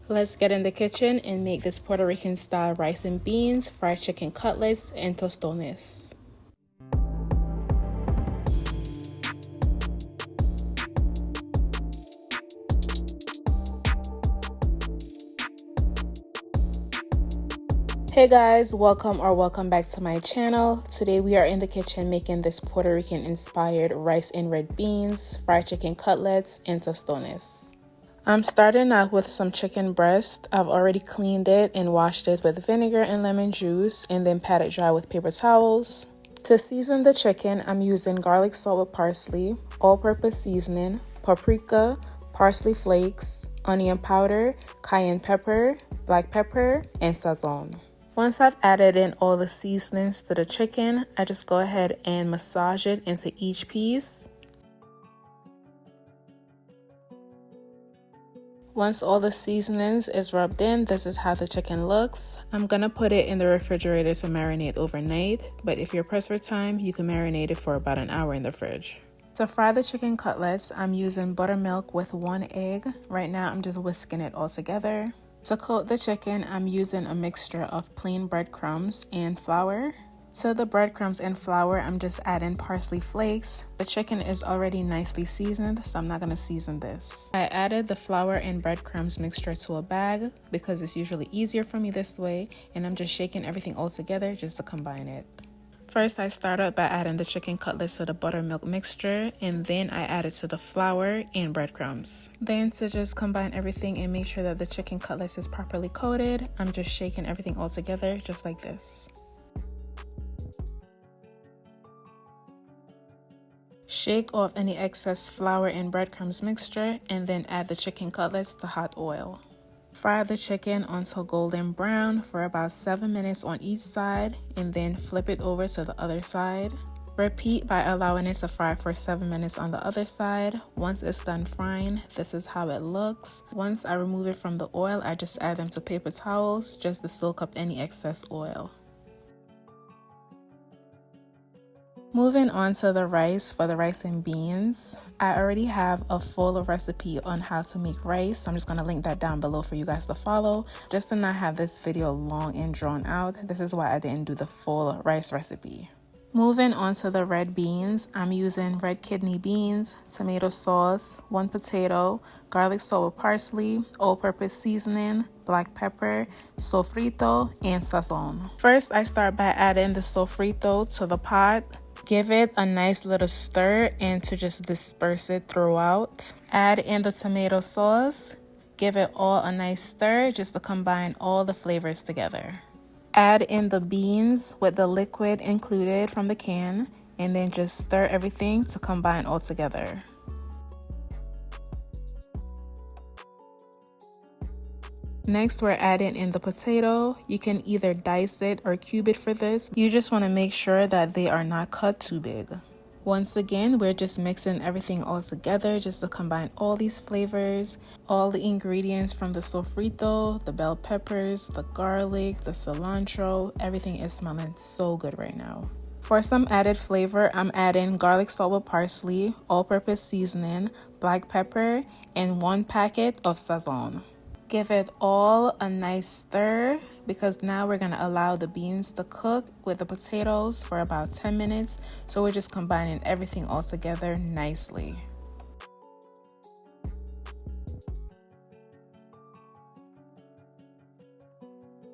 Let's get in the kitchen and make this Puerto Rican style rice and beans, fried chicken cutlets, and tostones. Hey guys, welcome back to my channel. Today we are in the kitchen making this Puerto Rican inspired rice and red beans, fried chicken cutlets, and tostones. I'm starting out with some chicken breast. I've already cleaned it and washed it with vinegar and lemon juice and then pat it dry with paper towels. To season the chicken, I'm using garlic salt with parsley, all-purpose seasoning, paprika, parsley flakes, onion powder, cayenne pepper, black pepper, and Sazon. Once I've added in all the seasonings to the chicken, I just go ahead and massage it into each piece. Once all the seasonings is rubbed in, this is how the chicken looks. I'm gonna put it in the refrigerator to marinate overnight, but if you're pressed for time, you can marinate it for about an hour in the fridge. To fry the chicken cutlets, I'm using buttermilk with 1 egg. Right now, I'm just whisking it all together. To coat the chicken, I'm using a mixture of plain breadcrumbs and flour. To the breadcrumbs and flour, I'm just adding parsley flakes. The chicken is already nicely seasoned, so I'm not gonna season this. I added the flour and breadcrumbs mixture to a bag because it's usually easier for me this way, and I'm just shaking everything all together just to combine it. First, I started by adding the chicken cutlets to the buttermilk mixture, and then I added to the flour and breadcrumbs. Then to just combine everything and make sure that the chicken cutlets is properly coated, I'm just shaking everything all together just like this. Shake off any excess flour and breadcrumbs mixture and then add the chicken cutlets to hot oil. Fry the chicken until golden brown for about 7 minutes on each side and then flip it over to the other side. Repeat by allowing it to fry for 7 minutes on the other side. Once it's done frying, this is how it looks. Once I remove it from the oil, I just add them to paper towels just to soak up any excess oil. Moving on to the rice for the rice and beans. I already have a full recipe on how to make rice, so I'm just going to link that down below for you guys to follow. Just to not have this video long and drawn out, this is why I didn't do the full rice recipe. Moving on to the red beans, I'm using red kidney beans, tomato sauce, 1 potato, garlic salt with parsley, all-purpose seasoning, black pepper, sofrito, and Sazon. First, I start by adding the sofrito to the pot. Give it a nice little stir and to just disperse it throughout. Add in the tomato sauce. Give it all a nice stir just to combine all the flavors together. Add in the beans with the liquid included from the can and then just stir everything to combine all together. Next, we're adding in the potato. You can either dice it or cube it for this. You just want to make sure that they are not cut too big. Once again, we're just mixing everything all together just to combine all these flavors, all the ingredients from the sofrito, the bell peppers, the garlic, the cilantro. Everything is smelling so good right now. For some added flavor, I'm adding garlic salt with parsley, all-purpose seasoning, black pepper, and 1 packet of Sazon. Give it all a nice stir because now we're going to allow the beans to cook with the potatoes for about 10 minutes. So we're just combining everything all together nicely.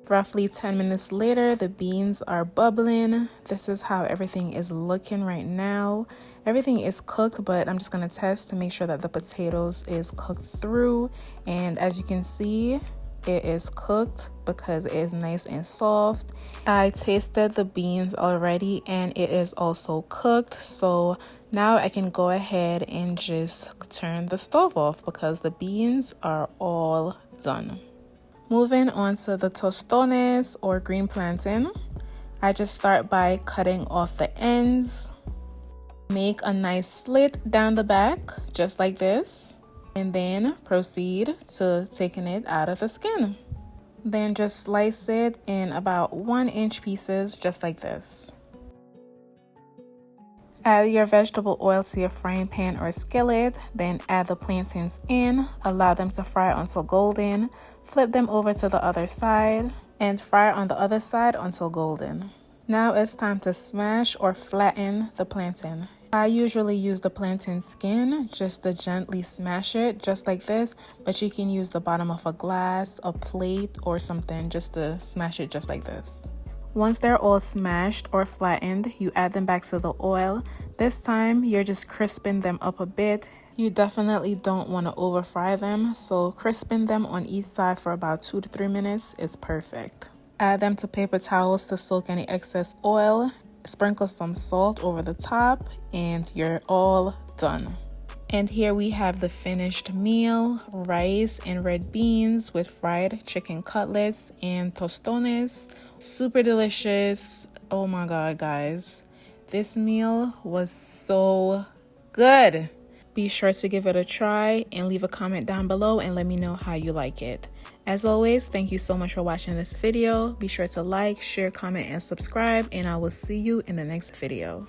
Roughly 10 minutes later, the beans are bubbling. This is how everything is looking right now. Everything is cooked, but I'm just going to test to make sure that the potatoes is cooked through. And as you can see, it is cooked because it is nice and soft. I tasted the beans already and it is also cooked. So now I can go ahead and just turn the stove off because the beans are all done. Moving on to the tostones or green plantain, I just start by cutting off the ends. Make a nice slit down the back, just like this, and then proceed to taking it out of the skin. Then just slice it in about 1-inch pieces, just like this. Add your vegetable oil to your frying pan or skillet, then add the plantains in, allow them to fry until golden, flip them over to the other side, and fry on the other side until golden. Now it's time to smash or flatten the plantain. I usually use the plantain skin just to gently smash it, just like this, but you can use the bottom of a glass, a plate, or something just to smash it just like this. Once they're all smashed or flattened, you add them back to the oil. This time, you're just crisping them up a bit. You definitely don't want to over fry them, so crisping them on each side for about 2 to 3 minutes is perfect. Add them to paper towels to soak any excess oil. Sprinkle some salt over the top, and you're all done. And here we have the finished meal: rice and red beans with fried chicken cutlets and tostones. Super delicious. Oh my god, guys. This meal was so good. Be sure to give it a try and leave a comment down below and let me know how you like it. As always, thank you so much for watching this video. Be sure to like, share, comment, and subscribe, and I will see you in the next video.